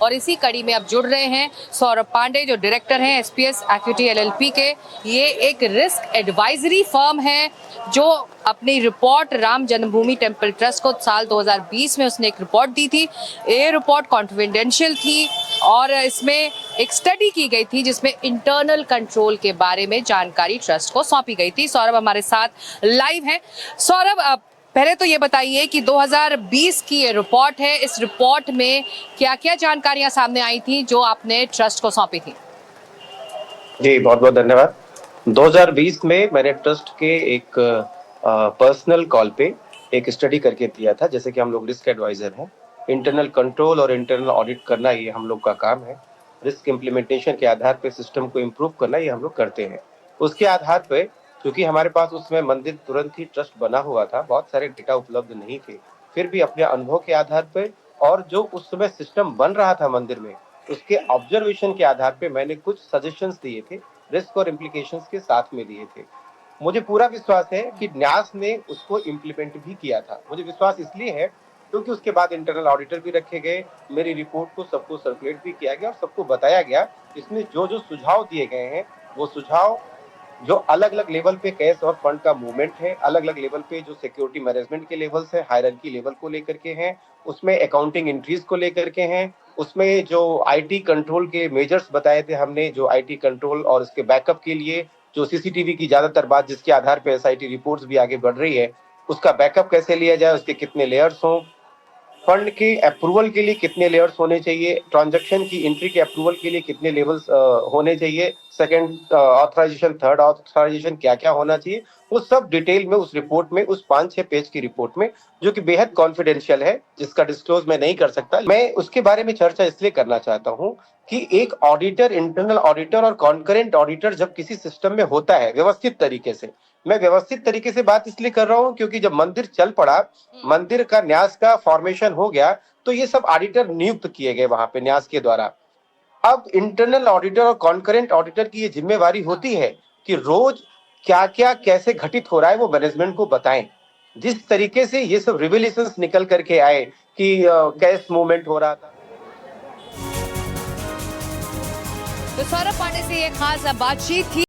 और इसी कड़ी में अब जुड़ रहे हैं सौरभ पांडे, जो डायरेक्टर हैं एसपीएस इक्विटी एलएलपी के। ये एक रिस्क एडवाइजरी फर्म है जो अपनी रिपोर्ट राम जन्मभूमि टेम्पल ट्रस्ट को साल 2020 में उसने एक रिपोर्ट दी थी। ये रिपोर्ट कॉन्फिडेंशियल थी और इसमें एक स्टडी की गई थी जिसमें इंटरनल कंट्रोल के बारे में जानकारी ट्रस्ट को सौंपी गई थी। सौरभ हमारे साथ लाइव हैं। सौरभ, पहले तो ये बताइए कि 2020 की ये रिपोर्ट है, इस रिपोर्ट में क्या क्या जानकारियां सामने आई थी जो आपने ट्रस्ट को सौंपी थी? जी बहुत बहुत धन्यवाद। 2020 में मैंने ट्रस्ट के एक पर्सनल कॉल पे एक स्टडी करके दिया था। जैसे कि हम लोग रिस्क एडवाइजर हैं, इंटरनल कंट्रोल और इंटरनल ऑडिट करना ये हम लोग का काम है। रिस्क इम्प्लीमेंटेशन के आधार पे सिस्टम को इम्प्रूव करना ये हम लोग करते हैं। उसके आधार पे, क्योंकि हमारे पास उसमें मंदिर तुरंत ही ट्रस्ट बना हुआ था, बहुत सारे डेटा उपलब्ध नहीं थे, फिर भी अपने अनुभव के आधार पे और जो उस समय सिस्टम बन रहा था मंदिर में, उसके ऑब्जर्वेशन के आधार पे मैंने कुछ सजेशंस दिए थे, रिस्क और इम्प्लीकेशंस के साथ में दिए थे। मुझे पूरा विश्वास है कि न्यास ने उसको इम्प्लीमेंट भी किया था। मुझे विश्वास इसलिए है क्योंकि उसके बाद इंटरनल ऑडिटर भी रखे गए, मेरी रिपोर्ट को सबको सर्कुलेट भी किया गया और सबको बताया गया। इसमें जो जो सुझाव दिए गए हैं, वो सुझाव जो अलग अलग लेवल पे कैश और फंड का मूवमेंट है, अलग अलग लेवल पे जो सिक्योरिटी मैनेजमेंट के लेवल्स है, हायरार्की लेवल को लेकर के हैं, उसमें अकाउंटिंग एंट्रीज को लेकर के हैं, उसमें जो आईटी कंट्रोल के मेजर्स बताए थे हमने, जो आईटी कंट्रोल और उसके बैकअप के लिए जो सीसीटीवी की ज्यादातर बात जिसके आधार पे एसआईटी रिपोर्ट्स भी आगे बढ़ रही है, उसका बैकअप कैसे लिया जाए, उसके कितने लेयर्स हों, फंड के अप्रूवल के लिए कितने लेयर्स होने चाहिए, ट्रांजैक्शन की एंट्री के अप्रूवल के लिए कितने लेवल्स होने चाहिए, सेकंड ऑथराइजेशन, थर्ड ऑथराइजेशन क्या क्या होना चाहिए, वो सब डिटेल में उस रिपोर्ट में, उस 5-6 पेज की रिपोर्ट में, जो कि बेहद कॉन्फिडेंशियल है, जिसका डिस्क्लोज मैं नहीं कर सकता। मैं उसके बारे में चर्चा इसलिए करना चाहता हूँ कि एक ऑडिटर, इंटरनल ऑडिटर और कॉन्करेंट ऑडिटर जब किसी सिस्टम में होता है व्यवस्थित तरीके से, मैं व्यवस्थित तरीके से बात इसलिए कर रहा हूँ क्योंकि जब मंदिर चल पड़ा, मंदिर का न्यास का फॉर्मेशन हो गया, तो ये सब ऑडिटर नियुक्त किए गए वहां पे न्यास के द्वारा। अब इंटरनल ऑडिटर और कॉन्करेंट ऑडिटर की ये जिम्मेवारी होती है कि रोज क्या क्या कैसे घटित हो रहा है वो मैनेजमेंट को बताएं। जिस तरीके से ये सब रिविलेशंस निकल करके आए कि कैश मूवमेंट हो रहा था। तो सौरभ पांडे से ये खास बातचीत थी।